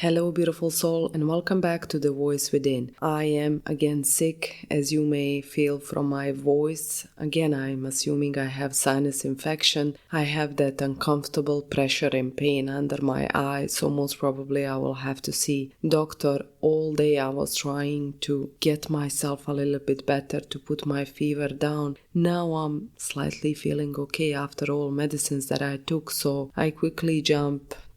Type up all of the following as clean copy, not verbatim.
Hello, beautiful soul, and welcome back to The Voice Within. I am again sick, as you may feel from my voice. Again, I'm assuming I have sinus infection. I have that uncomfortable pressure and pain under my eye, so most probably I will have to see doctor. All day I was trying to get myself a little bit better, to put my fever down. Now I'm slightly feeling okay after all medicines that I took, so I quickly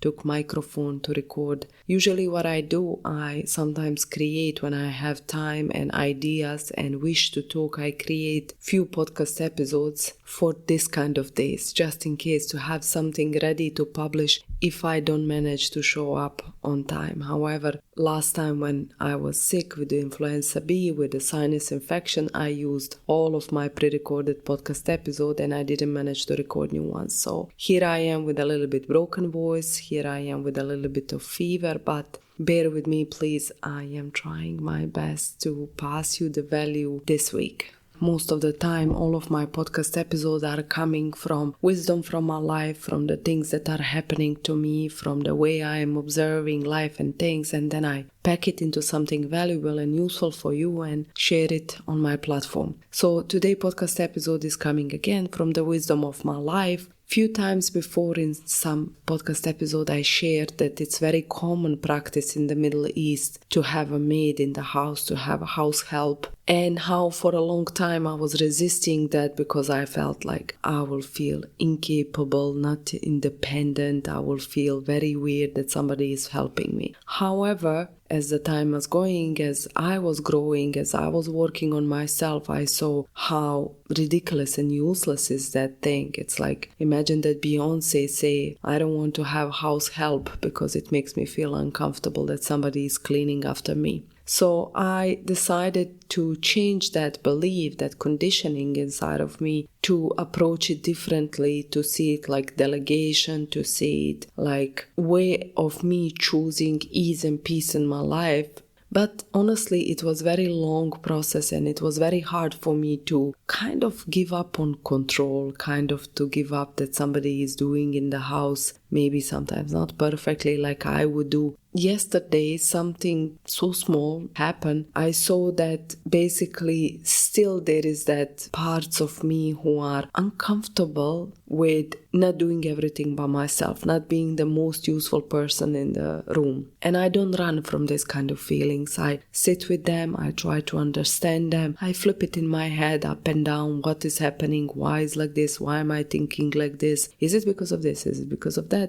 took microphone to record. Usually what I do, I sometimes create when I have time and ideas and wish to talk. I create few podcast episodes for this kind of days, just in case, to have something ready to publish if I don't manage to show up on time. However, last time when I was sick with the influenza B, with the sinus infection, I used all of my pre-recorded podcast episode and I didn't manage to record new ones. So here I am with a little bit broken voice. Here I am with a little bit of fever, but bear with me, please. I am trying my best to pass you the value this week. Most of the time, all of my podcast episodes are coming from wisdom from my life, from the things that are happening to me, from the way I am observing life and things, and then I pack it into something valuable and useful for you and share it on my platform. So today's podcast episode is coming again from the wisdom of my life. Few times before in some podcast episode I shared that it's very common practice in the Middle East to have a maid in the house, to have a house help, and how for a long time I was resisting that because I felt like I will feel incapable, not independent. I will feel very weird that somebody is helping me. However, as the time was going, as I was growing, as I was working on myself, I saw how ridiculous and useless is that thing. It's like, imagine that Beyonce say, I don't want to have house help because it makes me feel uncomfortable that somebody is cleaning after me. So I decided to change that belief, that conditioning inside of me, to approach it differently, to see it like delegation, to see it like way of me choosing ease and peace in my life. But honestly, it was a very long process and it was very hard for me to kind of give up on control, kind of to give up that somebody is doing in the house, maybe sometimes not perfectly like I would do. Yesterday, something so small happened. I saw that basically still there is that parts of me who are uncomfortable with not doing everything by myself, not being the most useful person in the room. And I don't run from this kind of feelings. I sit with them. I try to understand them. I flip it in my head up and down. What is happening? Why is like this? Why am I thinking like this? Is it because of this? Is it because of that?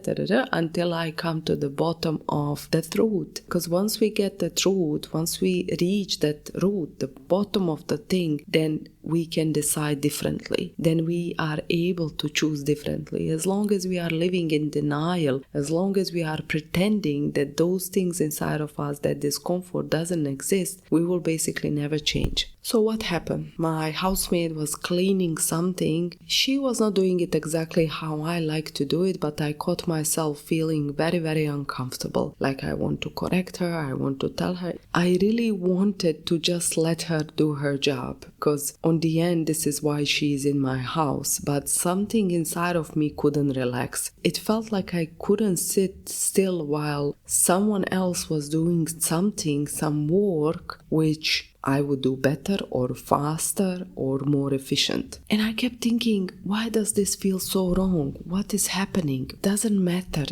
Until I come to the bottom of the truth. Because once we get the truth, once we reach that root, the bottom of the thing, then we can decide differently. Then we are able to choose differently. As long as we are living in denial, as long as we are pretending that those things inside of us, that discomfort doesn't exist, we will basically never change. So what happened? My housemaid was cleaning something. She was not doing it exactly how I like to do it, but I caught myself feeling very, very uncomfortable. Like I want to correct her, I want to tell her. I really wanted to just let her do her job, because on the end, this is why she's in my house. But something inside of me couldn't relax. It felt like I couldn't sit still while someone else was doing something, some work, which I would do better or faster or more efficient. And I kept thinking, why does this feel so wrong? What is happening? Doesn't matter,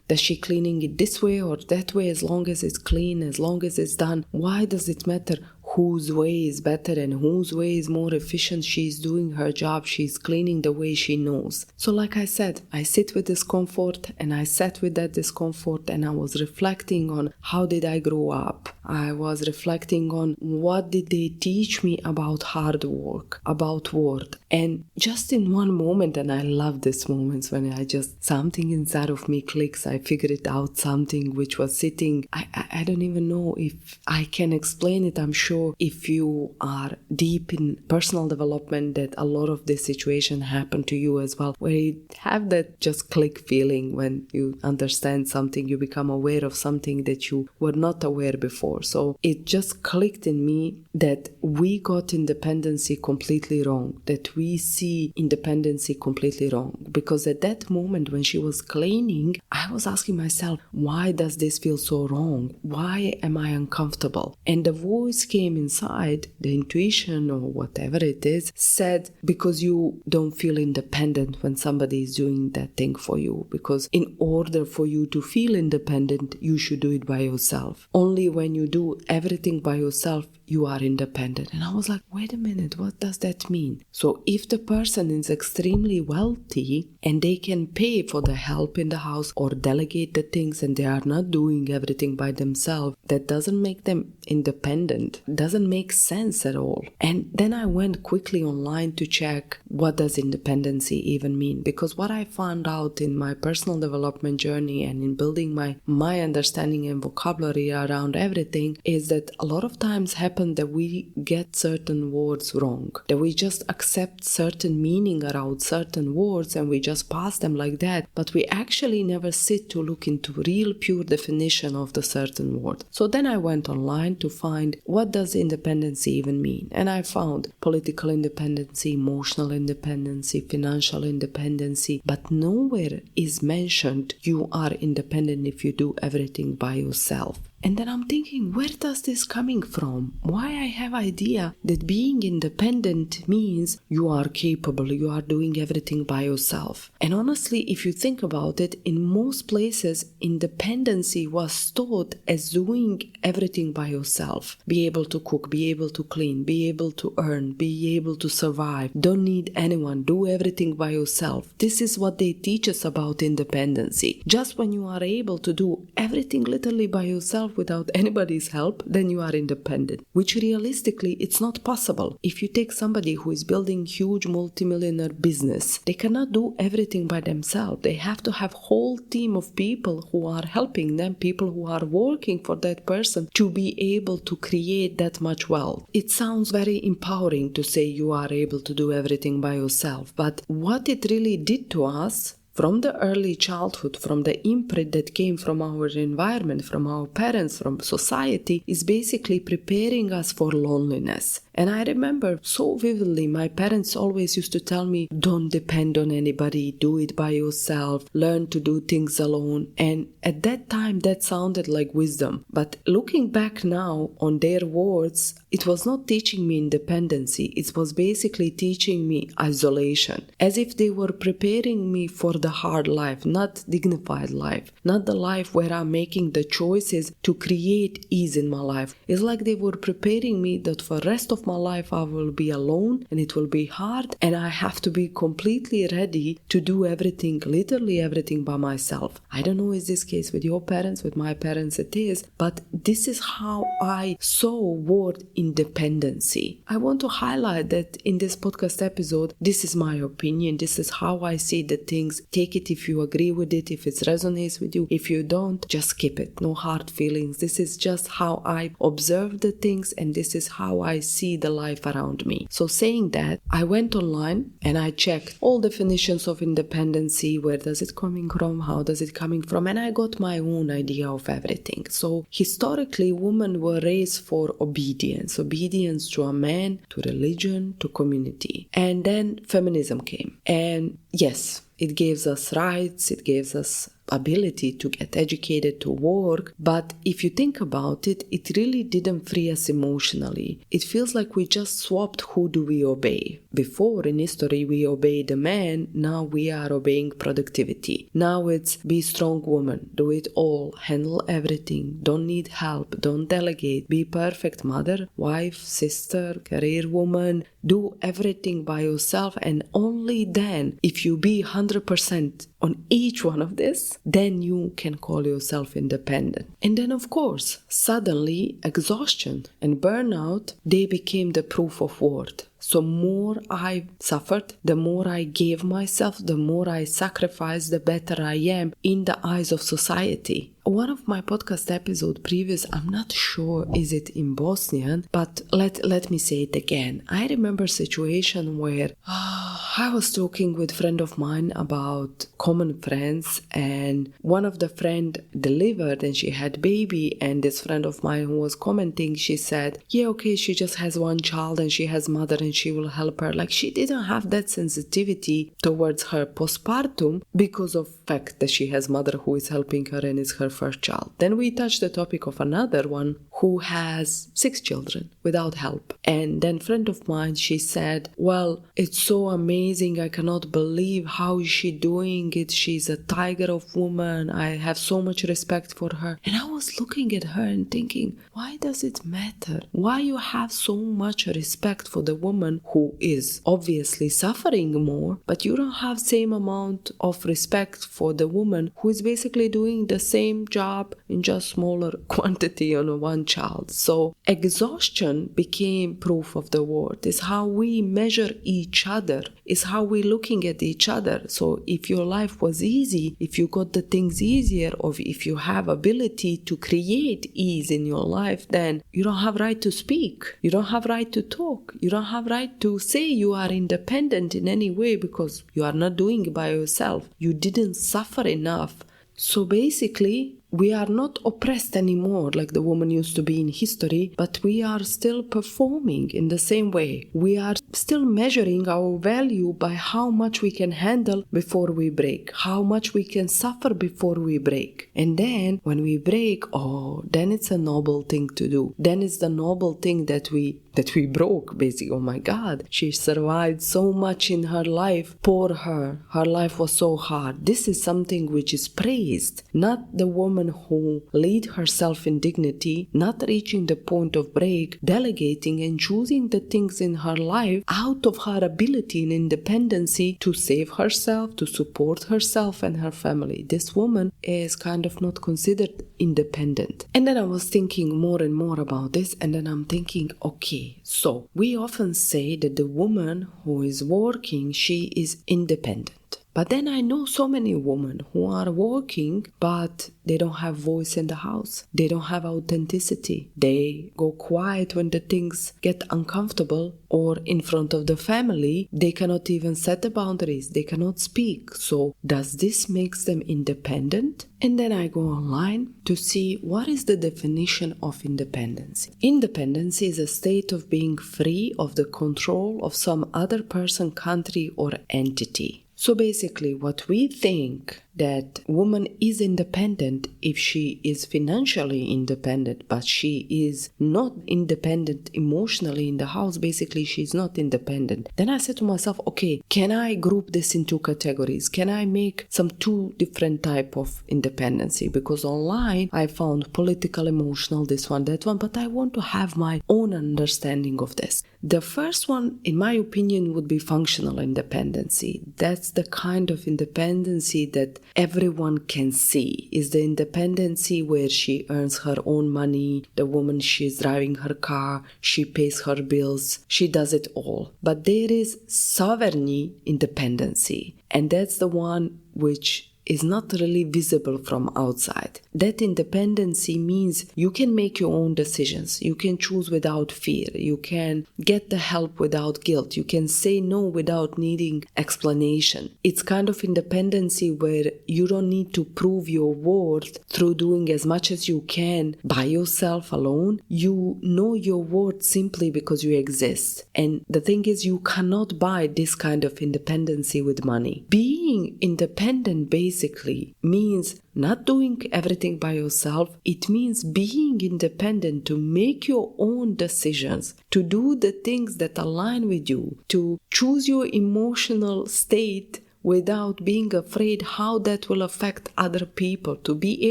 Does she cleaning it this way or that way? As long as it's clean, as long as it's done, why does it matter whose way is better and whose way is more efficient? She's doing her job. She's cleaning the way she knows. So like I said, I sit with discomfort and I sat with that discomfort and I was reflecting on how did I grow up. I was reflecting on what did they teach me about hard work, about work. And just in one moment, and I love these moments when something inside of me clicks, I figure it out, something which was sitting. I don't even know if I can explain it. I'm sure sure if you are deep in personal development that a lot of this situation happen to you as well, where you have that just click feeling when you understand something, you become aware of something that you were not aware before. So it just clicked in me that we got independency completely wrong, that we see independency completely wrong. Because at that moment when she was cleaning, I was asking myself, why does this feel so wrong? Why am I uncomfortable? And the voice came inside, the intuition or whatever it is, said, because you don't feel independent when somebody is doing that thing for you. Because in order for you to feel independent, you should do it by yourself. Only when you do everything by yourself, you are independent. And I was like, wait a minute, what does that mean? So if the person is extremely wealthy and they can pay for the help in the house or delegate the things and they are not doing everything by themselves, that doesn't make them independent. Doesn't make sense at all. And then I went quickly online to check what does independency even mean? Because what I found out in my personal development journey and in building my understanding and vocabulary around everything is that a lot of times happen that we get certain words wrong, that we just accept certain meaning around certain words and we just pass them like that, but we actually never sit to look into real pure definition of the certain word. So then I went online to find what does independency even mean, and I found political independency, emotional independency, financial independency, but nowhere is mentioned you are independent if you do everything by yourself. And then I'm thinking, where does this coming from? Why I have idea that being independent means you are capable, you are doing everything by yourself. And honestly, if you think about it, in most places, independency was taught as doing everything by yourself. Be able to cook, be able to clean, be able to earn, be able to survive. Don't need anyone, do everything by yourself. This is what they teach us about independency. Just when you are able to do everything literally by yourself, without anybody's help, then you are independent, which realistically it's not possible. If you take somebody who is building huge multimillionaire business, they cannot do everything by themselves. They have to have whole team of people who are helping them, people who are working for that person to be able to create that much wealth. It sounds very empowering to say you are able to do everything by yourself, but what it really did to us from the early childhood, from the imprint that came from our environment, from our parents, from society, is basically preparing us for loneliness. And I remember so vividly, my parents always used to tell me, don't depend on anybody, do it by yourself, learn to do things alone. And at that time, that sounded like wisdom. But looking back now on their words, it was not teaching me independency. It was basically teaching me isolation, as if they were preparing me for the hard life, not dignified life, not the life where I'm making the choices to create ease in my life. It's like they were preparing me that for the rest of my life I will be alone and it will be hard and I have to be completely ready to do everything, literally everything by myself. I don't know is this case with your parents, with my parents it is, but this is how I saw word independency. I want to highlight that in this podcast episode, this is my opinion, this is how I see the things. Take it if you agree with it, if it resonates with you. If you don't, just skip it. No hard feelings. This is just how I observe the things and this is how I see the life around me. So saying that, I went online and I checked all definitions of independency. Where does it coming from? How does it coming from? And I got my own idea of everything. So historically, women were raised for obedience to a man, to religion, to community. And then feminism came. And yes, it gives us rights, it gives us ability to get educated, to work. But if you think about it, it really didn't free us emotionally. It feels like we just swapped who do we obey. Before in history we obeyed the man, now we are obeying productivity. Now it's be strong woman, do it all, handle everything, don't need help, don't delegate, be perfect mother, wife, sister, career woman, do everything by yourself, and only then if you be 100% on each one of this, is, then you can call yourself independent. And then, of course, suddenly exhaustion and burnout, they became the proof of worth. So more I suffered, the more I gave myself, the more I sacrificed, the better I am in the eyes of society. One of my podcast episodes previous, I'm not sure is it in Bosnian, but let me say it again. I remember a situation where I was talking with a friend of mine about common friends, and one of the friend delivered and she had baby, and this friend of mine who was commenting, she said, yeah, okay, she just has one child and she has mother and she will help her. Like, she didn't have that sensitivity towards her postpartum because of fact that she has mother who is helping her and is her first child. Then we touched the topic of another one who has 6 children without help. And then friend of mine, she said, well, it's so amazing. I cannot believe how is she doing it. She's a tiger of woman. I have so much respect for her. And I was looking at her and thinking, why does it matter? Why you have so much respect for the woman who is obviously suffering more, but you don't have same amount of respect for the woman who is basically doing the same job in just smaller quantity on one child. So exhaustion became proof of the worth. It's how we measure each other. It's how we're looking at each other. So if your life was easy, if you got the things easier, or if you have ability to create ease in your life, then you don't have right to speak. You don't have right to talk. You don't have right to say you are independent in any way because you are not doing it by yourself. You didn't suffer enough. So basically, we are not oppressed anymore like the woman used to be in history, but we are still performing in the same way. We are still measuring our value by how much we can handle before we break, how much we can suffer before we break. And then when we break, then it's a noble thing to do. Then it's the noble thing that we broke, basically. Oh my God, she survived so much in her life. Poor her. Her life was so hard. This is something which is praised, not the woman who lead herself in dignity, not reaching the point of break, delegating and choosing the things in her life out of her ability and independency to save herself, to support herself and her family. This woman is kind of not considered independent. And then I was thinking more and more about this, and then I'm thinking, okay, so we often say that the woman who is working, she is independent. But then I know so many women who are working, but they don't have voice in the house. They don't have authenticity. They go quiet when the things get uncomfortable, or in front of the family, they cannot even set the boundaries. They cannot speak. So does this make them independent? And then I go online to see what is the definition of independence. Independence is a state of being free of the control of some other person, country, or entity. So basically, what we think that woman is independent if she is financially independent, but she is not independent emotionally in the house, basically she's not independent. Then I said to myself, okay, can I group this into categories? Can I make some 2 different type of independency? Because online I found political, emotional, this one, that one, but I want to have my own understanding of this. The first one, in my opinion, would be functional independency. That's the kind of independency that everyone can see. Is the independency where she earns her own money, the woman, she's driving her car, she pays her bills, she does it all. But there is sovereignty independency, and that's the one which is not really visible from outside. That independency means you can make your own decisions. You can choose without fear. You can get the help without guilt. You can say no without needing explanation. It's kind of independency where you don't need to prove your worth through doing as much as you can by yourself alone. You know your worth simply because you exist. And the thing is, you cannot buy this kind of independency with money. Being independent basically means not doing everything by yourself. It means being independent to make your own decisions, to do the things that align with you, to choose your emotional state without being afraid how that will affect other people, to be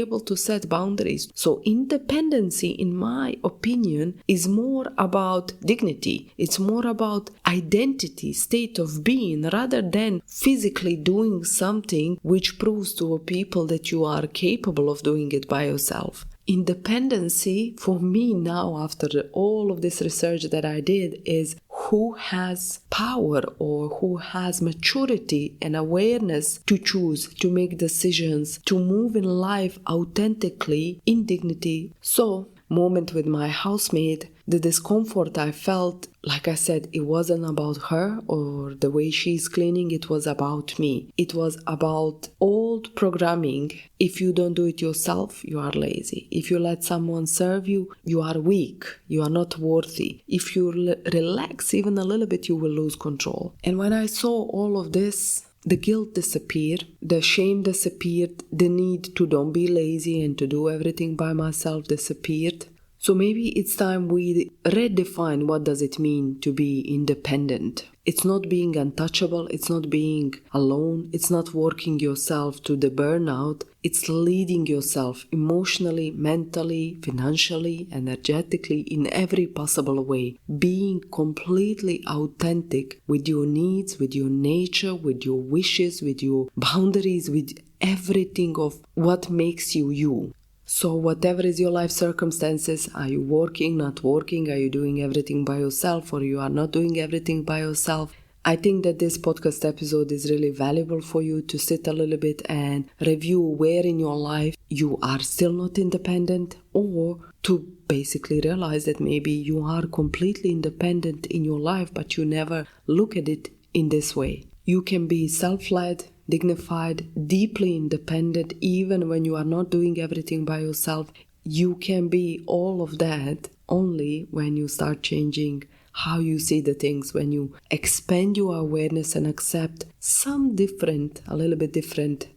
able to set boundaries. So independency, in my opinion, is more about dignity. It's more about identity, state of being, rather than physically doing something which proves to people that you are capable of doing it by yourself. Independency, for me now, after all of this research that I did, is who has power or who has maturity and awareness to choose, to make decisions, to move in life authentically, in dignity. So, moment with my housemate, the discomfort I felt, like I said, it wasn't about her or the way she's cleaning, it was about me. It was about old programming. If you don't do it yourself, you are lazy. If you let someone serve you, you are weak. You are not worthy. If you relax even a little bit, you will lose control. And when I saw all of this, the guilt disappeared, the shame disappeared, the need to don't be lazy and to do everything by myself disappeared. So maybe it's time we redefine what does it mean to be independent. It's not being untouchable, it's not being alone, it's not working yourself to the burnout, it's leading yourself emotionally, mentally, financially, energetically, in every possible way. Being completely authentic with your needs, with your nature, with your wishes, with your boundaries, with everything of what makes you you. So whatever is your life circumstances, are you working, not working, are you doing everything by yourself or you are not doing everything by yourself? I think that this podcast episode is really valuable for you to sit a little bit and review where in your life you are still not independent, or to basically realize that maybe you are completely independent in your life but you never look at it in this way. You can be self-led, dignified, deeply independent, even when you are not doing everything by yourself. You can be all of that only when you start changing how you see the things, when you expand your awareness and accept some different, a little bit different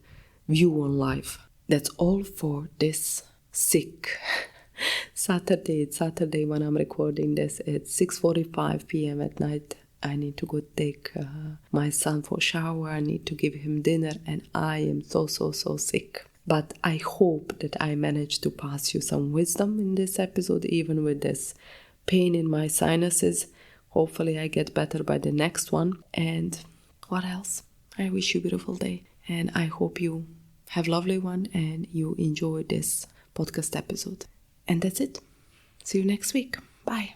view on life. That's all for this sick Saturday. It's Saturday when I'm recording this. It's 6:45 p.m. at night. I need to go take my son for a shower. I need to give him dinner, and I am so sick. But I hope that I managed to pass you some wisdom in this episode, even with this pain in my sinuses. Hopefully I get better by the next one. And what else? I wish you a beautiful day, and I hope you have a lovely one and you enjoy this podcast episode. And that's it. See you next week. Bye.